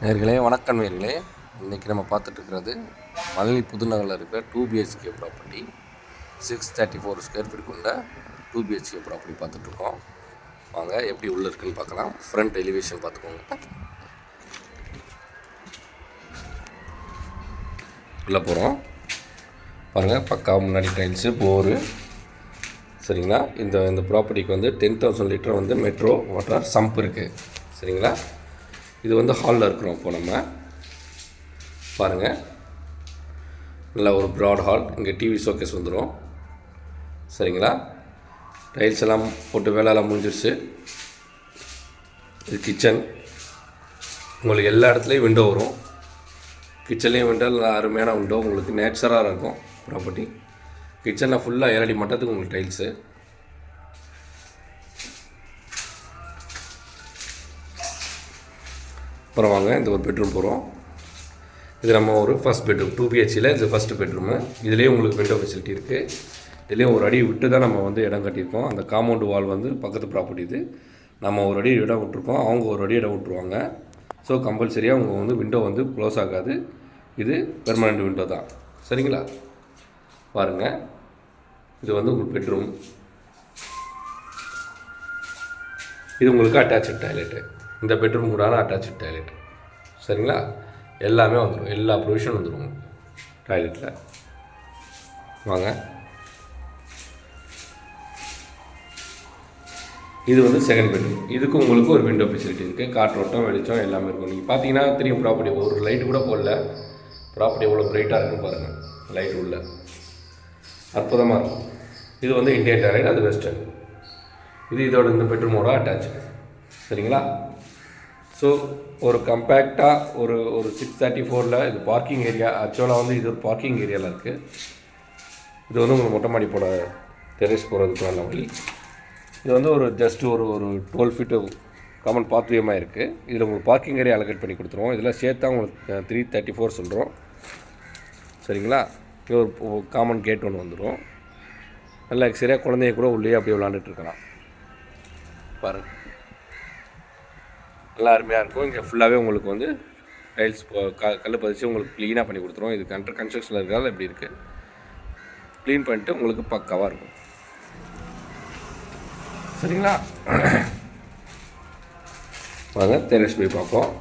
நேர்களே வணக்கம் நேர்களே. இன்றைக்கி நம்ம பார்த்துட்ருக்கிறது மணலி புதுநகரில் இருக்கிற 2 BHK ப்ராப்பர்ட்டி. 634 ஸ்கொயர் ஃபீட் கொண்ட 2 BHK ப்ராப்பர்ட்டி பார்த்துட்ருக்கோம். வாங்க எப்படி உள்ளே இருக்குன்னு பார்க்கலாம். ஃப்ரண்ட் எலிவேஷன் பார்த்துக்கோங்க. உள்ளே போகிறோம் பாருங்கள். பக்கா முன்னாடி டைல்ஸு, போரு. சரிங்களா. இந்த ப்ராப்பர்ட்டிக்கு வந்து 10,000 லிட்டர் வந்து மெட்ரோ வாட்டர் சம்ப் இருக்குது. சரிங்களா. இது வந்து ஹாலில் இருக்கிறோம். இப்போ நம்ம பாருங்கள், நல்லா ஒரு ப்ராட் ஹால். இங்கே டிவி ஷோகேஸ் வந்துடும். சரிங்களா. டைல்ஸ் எல்லாம் போட்டு வேலையெல்லாம் முடிஞ்சிருச்சு. இது கிச்சன். உங்களுக்கு எல்லா இடத்துலையும் விண்டோ வரும். கிச்சன்லேயும் விண்டோ, நல்லா அருமையான விண்டோ. உங்களுக்கு நேச்சுரலாக இருக்கும் ப்ராப்பர்ட்டி. கிச்சனில் ஃபுல்லாக 7 அடி மட்டத்துக்கு உங்களுக்கு டைல்ஸு. அப்புறம் வாங்க, இந்த ஒரு பெட்ரூம் போகிறோம். இது நம்ம ஒரு ஃபஸ்ட் பெட்ரூம். 2 BHKல இது ஃபஸ்ட்டு பெட்ரூமு. இதுலேயே உங்களுக்கு விண்டோ ஃபெசிலிட்டி இருக்குது. இதுலேயும் ஒரு அடி விட்டு தான் நம்ம வந்து இடம் கட்டியிருக்கோம். அந்த காம்பவுண்டு வால் வந்து பக்கத்து ப்ராப்பர்ட்டி. இது நம்ம ஒரு அடி இடம் விட்டுருக்கோம், அவங்க ஒரு அடி இடம் விட்டுருவாங்க. ஸோ கம்பல்சரியாக அவங்க வந்து விண்டோ வந்து க்ளோஸ் ஆகாது. இது பெர்மனண்ட் விண்டோ தான். சரிங்களா. பாருங்கள், இது வந்து உங்களுக்கு பெட்ரூம். இது உங்களுக்கு அட்டாச்சு டாய்லெட்டு. இந்த பெட்ரூம் கூட அட்டாச்சு டாய்லெட். சரிங்களா. எல்லாமே வந்துடும், எல்லா ப்ரொவிஷன் வந்துடும் டாய்லெட்டில். வாங்க, இது வந்து செகண்ட் பெட்ரூம். இதுக்கு உங்களுக்கு ஒரு விண்டோ ஃபெசிலிட்டி இருக்குது. காற்றோட்டம், வெளிச்சம் எல்லாமே இருக்கும். நீங்கள் பார்த்தீங்கன்னா தெரியும் ப்ராப்பர்ட்டி. ஒரு லைட்டு கூட போடல. ப்ராப்பர்ட்டி எவ்வளோ பிரைட்டாக இருக்குன்னு பாருங்கள். லைட் உள்ள அற்புதமாக இருக்கும். இது வந்து இந்தியன் டாய்லெட், அது வெஸ்டர்ன். இது இதோட இந்த பெட்ரூமோட அட்டாச்சு. சரிங்களா. ஸோ ஒரு கம்பேக்டாக ஒரு 634 இது பார்க்கிங் ஏரியா. ஆக்சுவலாக வந்து இது ஒரு பார்க்கிங் ஏரியாவில் இருக்குது. இது வந்து உங்களுக்கு மொட்டை மாடி போட டெரஸ் போகிறதுக்கு நல்ல வழி. இது வந்து ஒரு ஜஸ்ட் ஒரு 12 ஃபீட்டு காமன் பாத்வேமாக இருக்குது. இதில் உங்களுக்கு பார்க்கிங் ஏரியா அலோகேட் பண்ணி கொடுத்துருவோம். இதில் சேர்த்தா உங்களுக்கு 334 சொல்கிறோம். சரிங்களா. இது ஒரு காமன் கேட் ஒன்று வந்துடும். நல்லா எக்ஸரியாக குழந்தைய கூட உள்ளே அப்படியே விளாண்டுட்டுருக்கலாம். பாருங்கள், நல்லா அருமையாக இருக்கும். இங்கே ஃபுல்லாகவே உங்களுக்கு வந்து டைல்ஸ் கல் பதிச்சு உங்களுக்கு க்ளீனாக பண்ணி கொடுத்துருவோம். இது அண்டர் கன்ஸ்ட்ரக்ஷனில் இருக்கிறதால எப்படி இருக்குது, க்ளீன் பண்ணிட்டு உங்களுக்கு பக்காவாக இருக்கும். சரிங்களா. வாங்க டெரஸ் போய் பார்ப்போம்.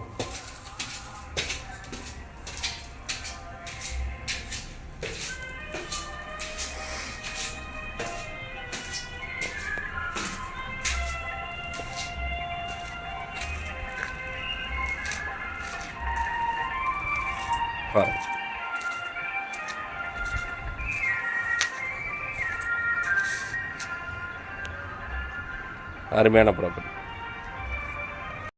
அருமையான ப்ராப்பர்ட்டி.